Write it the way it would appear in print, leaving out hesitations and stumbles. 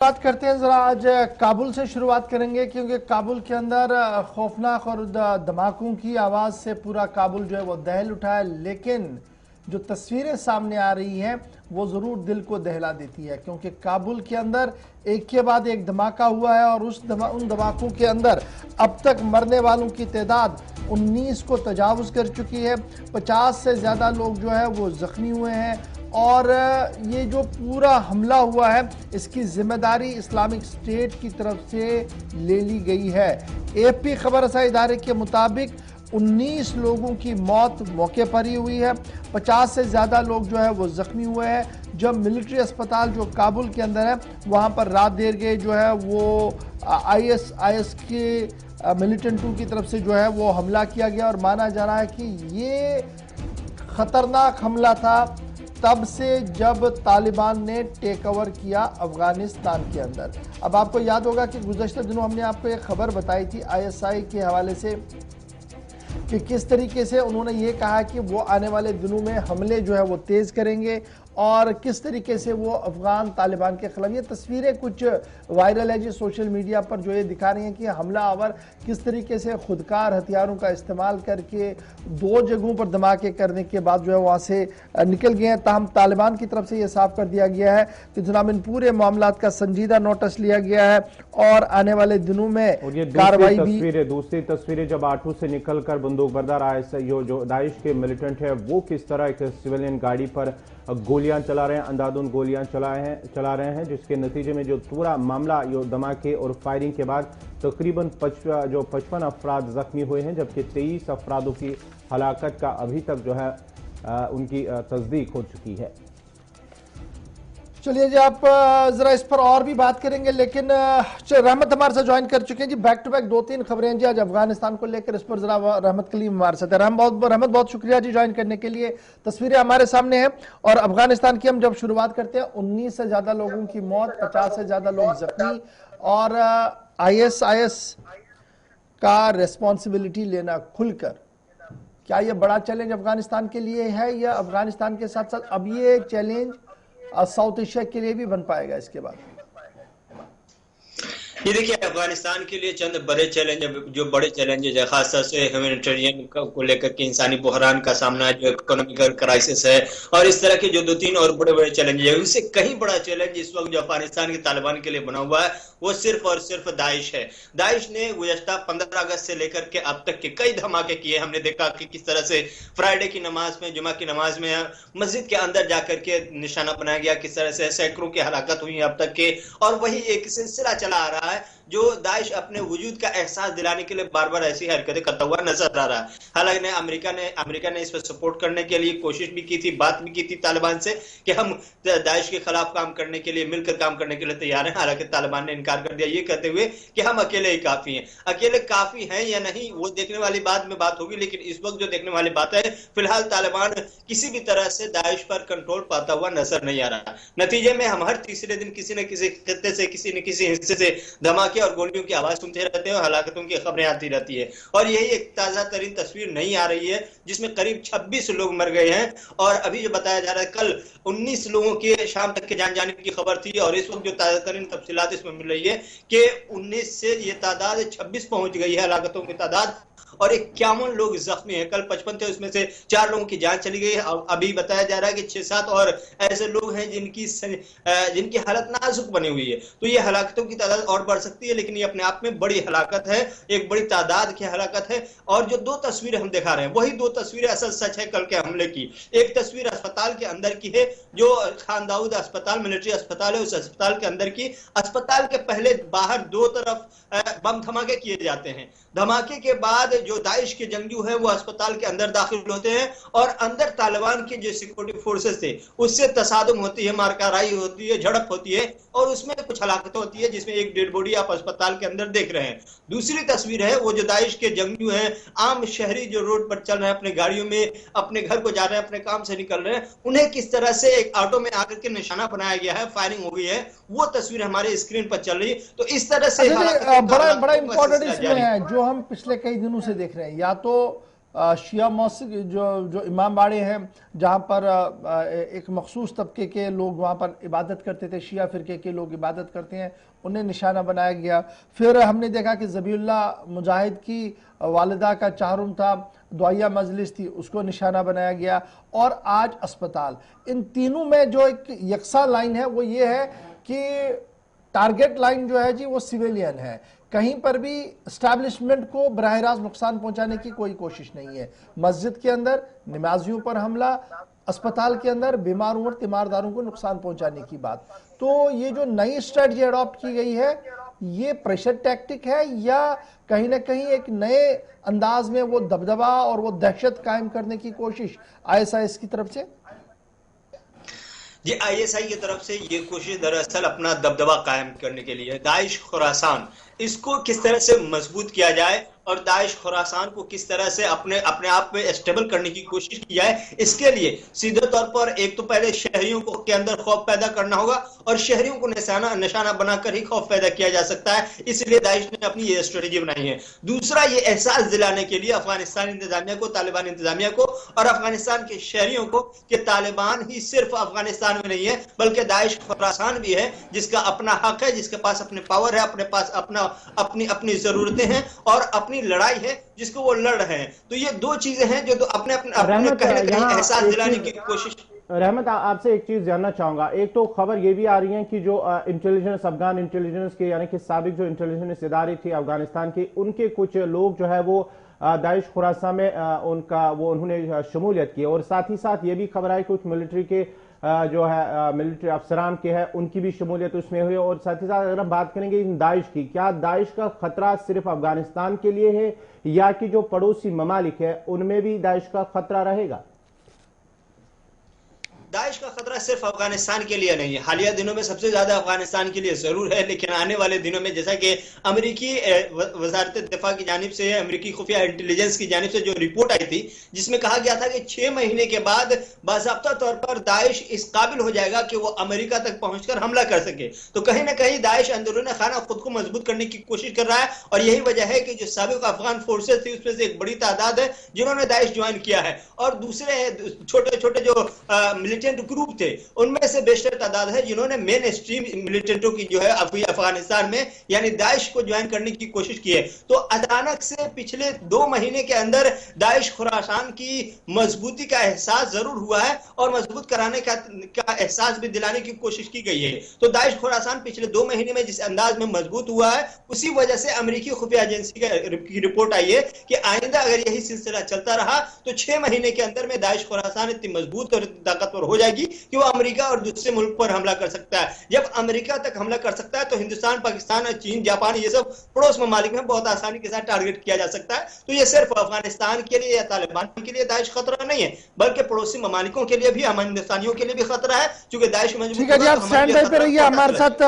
बात करते हैं जरा आज काबुल से शुरुआत करेंगे क्योंकि काबुल के अंदर खौफनाक और धमाकों की आवाज से पूरा काबुल जो है वो दहल उठा है। लेकिन जो तस्वीरें सामने आ रही हैं वो जरूर दिल को दहला देती है क्योंकि काबुल के अंदर एक के बाद एक धमाका हुआ है और उन धमाकों के अंदर अब तक मरने वालों की तादाद 19 को तजावुज कर चुकी है। 50 से ज्यादा लोग जो है वो जख्मी हुए हैं और ये जो पूरा हमला हुआ है इसकी जिम्मेदारी इस्लामिक स्टेट की तरफ से ले ली गई है। एपी खबर रसाई इदारे के मुताबिक 19 लोगों की मौत मौके पर ही हुई है। 50 से ज़्यादा लोग जो है वो ज़ख्मी हुए हैं। जब मिलिट्री अस्पताल जो काबुल के अंदर है वहाँ पर रात देर गए जो है वो IS के मिलिटेंटों की तरफ से जो है वो हमला किया गया और माना जा रहा है कि ये ख़तरनाक हमला था तब से जब तालिबान ने टेक ओवर किया अफगानिस्तान के अंदर। अब आपको याद होगा कि गुज़श्ता दिनों हमने आपको एक खबर बताई थी ISI के हवाले से कि किस तरीके से उन्होंने ये कहा कि वो आने वाले दिनों में हमले जो है वो तेज़ करेंगे और किस तरीके से वो अफगान तालिबान के खिलाफ। ये तस्वीरें कुछ वायरल है जी सोशल मीडिया पर जो ये दिखा रही हैं कि हमलावर किस तरीके से खुदकार हथियारों का इस्तेमाल करके 2 जगहों पर धमाके करने के बाद जो है वहाँ से निकल गए हैं। ताहम तालिबान की तरफ से ये साफ कर दिया गया है कि जनाब इन पूरे मामला का संजीदा नोटिस लिया गया है और आने वाले दिनों में कार्रवाई भी। दूसरी तस्वीरें जब आठू से निकलकर बंदूकबरदार जो दाइश के मिलिटेंट है वो किस तरह एक सिविलियन गाड़ी पर गोलियां चला रहे हैं, अंधाधुंध गोलियां चला रहे हैं जिसके नतीजे में जो पूरा मामला जो धमाके और फायरिंग के बाद तकरीबन 55 अफराद जख्मी हुए हैं जबकि 23 अफरादों की हलाकत का अभी तक जो है उनकी तस्दीक हो चुकी है। चलिए जी आप जरा इस पर और भी बात करेंगे लेकिन रहमत हमारे साथ ज्वाइन कर चुके हैं जी। बैक टू बैक 2-3 खबरें जी आज अफगानिस्तान को लेकर, इस पर जरा रहमत कलीम हमारे साथ है। रहमत बहुत शुक्रिया जी ज्वाइन करने के लिए। तस्वीरें हमारे सामने हैं और अफगानिस्तान की हम जब शुरुआत करते हैं 19 से ज्यादा लोगों की मौत, 50 से ज्यादा लोग जख्मी और IS का रेस्पॉन्सिबिलिटी लेना खुलकर, क्या यह बड़ा चैलेंज अफगानिस्तान के लिए है या अफगानिस्तान के साथ साथ अब ये चैलेंज साउथ एशिया के लिए भी बन पाएगा इसके बाद? ये देखिए अफगानिस्तान के लिए चंद बड़े चैलेंज, जो बड़े चैलेंजेस है खासतौर से ह्यूमैनिटेरियन को लेकर के इंसानी बहरान का सामना, जो इकोनॉमिकल क्राइसिस है और इस तरह के जो 2-3 और बड़े चैलेंज है, उनसे कहीं बड़ा चैलेंज इस वक्त जो अफगानिस्तान के तालिबान के लिए बना हुआ है वो सिर्फ और सिर्फ दाइश है। दाइश ने गुज़श्ता 15 अगस्त से लेकर के अब तक के कई धमाके किए। हमने देखा कि किस तरह से फ्राइडे की नमाज में, जुमा की नमाज में मस्जिद के अंदर जाकर के निशाना बनाया गया, किस तरह से सैकड़ों की हलाकत हुई अब तक के, और वही एक सिलसिला चला आ रहा है जो दाइश अपने वजूद का एहसास दिलाने के लिए बार बार ऐसी हरकतें करता हुआ नजर आ रहा है। हालांकि अमेरिका ने इस पर सपोर्ट करने के लिए कोशिश भी की थी, बात भी की थी तालिबान से कि हम दाइश के खिलाफ काम करने के लिए, मिलकर काम करने के लिए तैयार हैं। हालांकि तालिबान ने इनकार कर दिया ये कहते हुए कि हम अकेले ही काफी हैं। अकेले काफी हैं या नहीं वो देखने वाली बाद में बात होगी, लेकिन इस वक्त जो देखने वाली बात है फिलहाल तालिबान किसी भी तरह से दाइश पर कंट्रोल पाता हुआ नजर नहीं आ रहा। नतीजे में हम हर तीसरे दिन किसी न किसी खित्ते से, किसी न किसी हिस्से से धमाके और गोलियों की आवाज सुनते रहते हैं और हलाकतों की खबरें आती रहती है। और यही एक ताजा तरीन तस्वीर नहीं आ रही है जिसमें करीब 26 लोग मर गए हैं और अभी जो बताया जा रहा है कल 19 लोगों के शाम तक के जान जाने की खबर थी और इस वक्त जो ताजा तरीन तफसीलात इसमें मिल रही है कि 19 से ये तादाद 26 पहुंच गई है हलाकतों की तादाद और 51 लोग जख्मी हैं। कल 55 थे, उसमें से 4 लोगों की जान चली गई है। अभी बताया जा रहा है कि 6-7 और ऐसे लोग हैं जिनकी हालत नाजुक बनी हुई है। तो ये हलाकतों की तादाद और बढ़ सकती है, लेकिन ये अपने आप में बड़ी हलाकत है, एक बड़ी तादाद की हलाकत है। और जो 2 तस्वीरें हम दिखा रहे हैं वही 2 तस्वीरें असल सच है कल के हमले की। एक तस्वीर अस्पताल के अंदर की है जो खान दाऊद अस्पताल, मिलिट्री अस्पताल है, उस अस्पताल के अंदर की। अस्पताल के पहले बाहर 2 तरफ बम धमाके किए जाते हैं। धमाके के बाद जो दाइश के जंगजू है वो अस्पताल के अंदर दाखिल होते हैं और अंदर तालिबान के जो सिक्योरिटी फोर्सेस थे उससे तसादुम होती है, मारकाराई होती है, झड़प होती है और उसमें कुछ हलाकतें होती है जिसमें एक डेड बॉडी आप अस्पताल के अंदर देख रहे हैं। दूसरी तस्वीर है वो जो दाइश के जंगजू हैं, आम शहरी जो रोड पर चल रहे हैं, अपने गाड़ियों में अपने घर को जा रहे हैं, अपने काम से निकल रहे हैं, उन्हें किस तरह से एक ऑटो में आकर के निशाना बनाया गया है, फायरिंग हो गई है, वो तस्वीर हमारे स्क्रीन पर चल रही है। तो इस तरह से बड़ा इंपॉर्टेंट इसमें है जो हम पिछले कई दिनों से देख रहे हैं, या तो शिया मस्जिद जो इमाम बाड़े हैं जहां पर एक मखसूस तबके के लोग वहां पर इबादत करते थे, शिया फिरके के लोग इबादत करते हैं, उन्हें निशाना बनाया गया। फिर हमने देखा कि ज़बीउल्लाह मुजाहिद की वालिदा का चाहरुम था, दुआया मजलिस थी, उसको निशाना बनाया गया, और आज अस्पताल। इन तीनों में जो एक यकसा लाइन है वो ये है कि टारगेट लाइन जो है जी वो सिविलियन है। कहीं पर भी एस्टैब्लिशमेंट को बराह रास्त नुकसान पहुंचाने की कोई कोशिश नहीं है। मस्जिद के अंदर नमाजियों पर हमला, अस्पताल के अंदर बीमारों और तीमारदारों को नुकसान पहुंचाने की बात। तो ये जो नई स्ट्रेटजी अडॉप्ट की गई है, ये प्रेशर टैक्टिक है या कहीं ना कहीं एक नए अंदाज में वो दबदबा और वो दहशत कायम करने की कोशिश ISIS की तरफ से? जी, ISI की तरफ से ये कोशिश दरअसल अपना दबदबा कायम करने के लिए, दाइश खुरासान इसको किस तरह से मजबूत किया जाए और दाइश खुरासान को किस तरह से अपने आप में स्टेबल करने की कोशिश की जाए, इसके लिए सीधे तौर पर एक तो पहले शहरियों को के अंदर खौफ पैदा करना होगा और शहरियों को निशाना बनाकर ही खौफ पैदा किया जा सकता है। इसलिए दाइश ने अपनी ये स्ट्रेटेजी बनाई है। दूसरा, ये एहसास दिलाने के लिए अफगानिस्तान इंतजामिया को, तालिबान इंतजामिया को और अफगानिस्तान के शहरियों को कि तालिबान ही सिर्फ अफगानिस्तान में नहीं है बल्कि दाइश खुरासान भी है, जिसका अपना हक है, जिसके पास अपने पावर है, अपने पास अपनी जरूरतें हैं और अपनी लड़ाई है जिसको वो लड़ रहे हैं। तो ये दो चीजें हैं जो अपने कहीं ना कहीं एहसास दिलाने की कोशिश। रहमत, आपसे एक चीज जानना चाहूंगा। एक तो खबर ये भी आ रही है कि जो इंटेलिजेंस, अफगान इंटेलिजेंस के यानी कि साबिक जो इंटेलिजेंस इदारे थी अफगानिस्तान की, उनके कुछ लोग जो है वो दाइश खुरासान में उन्होंने शमूलियत की, और साथ ही साथ ये भी खबर आई कुछ मिलिट्री के जो है मिलिट्री अफसरान के हैं उनकी भी शमूलियत उसमें हुई। और साथ ही साथ अगर हम बात करेंगे दाइश की, क्या दाइश का खतरा सिर्फ अफगानिस्तान के लिए है या कि जो पड़ोसी ममालिक है उनमें भी दाइश का खतरा रहेगा? दाइश का खतरा सिर्फ अफगानिस्तान के लिए नहीं है। हालिया दिनों में सबसे ज्यादा अफगानिस्तान के लिए जरूर है, लेकिन आने वाले दिनों में जैसा कि अमेरिकी वजारत दिफा की जानिब से, अमेरिकी खुफिया इंटेलिजेंस की जानिब से जो रिपोर्ट आई थी जिसमें कहा गया था कि 6 महीने के बाद बाज़ाब्ता तौर पर दाइश इस काबिल हो जाएगा कि वो अमेरिका तक पहुंचकर हमला कर सके। तो कहीं ना कहीं दाइश अंदरूनी खाना खुद को मजबूत करने की कोशिश कर रहा है और यही वजह है कि जो साबिक अफगान फोर्सेस थी उसमें से एक बड़ी तादाद है जिन्होंने दाइश ज्वाइन किया है, और दूसरे छोटे छोटे जो मिलिटेंट ग्रुप थे उनमें से बेशतर तादाद है जिन्होंने मेन स्ट्रीम मिलिटेंटों की जो है अभी अफगानिस्तान में यानी दाइश को ज्वाइन करने की कोशिश की है। तो अचानक से पिछले 2 महीने के अंदर दाइश खुरासान की मजबूती का एहसास जरूर हुआ है और मजबूत कराने का एहसास भी दिलाने की कोशिश की गई है। तो दाइश खुरासान पिछले 2 महीने में जिस अंदाज में मजबूत हुआ है उसी वजह से अमेरिकी खुफिया एजेंसी की रिपोर्ट आई है कि आइंदा अगर यही सिलसिला चलता रहा तो 6 महीने के अंदर में दाइश खुरासान इतनी मजबूत और ताकतवर हो जाएगी कि वो अमेरिका और दूसरे मुल्क पर हमला कर सकता है। जब अमेरिका तक हमला कर सकता है तो हिंदुस्तान, पाकिस्तान, चीन, जापान ये सब पड़ोस ममालिक में बहुत आसानी के साथ टारगेट किया जा सकता है। तो ये सिर्फ अफगानिस्तान के लिए या तालिबान के लिए दाइश खतरा नहीं है बल्कि पड़ोसी ममालिकों के लिए भी, हम हिंदुस्तानियों के लिए भी खतरा है, क्योंकि दाइश मजबूत। ठीक है जी, आप स्टैंड बाय पे रहिए हमारे साथ।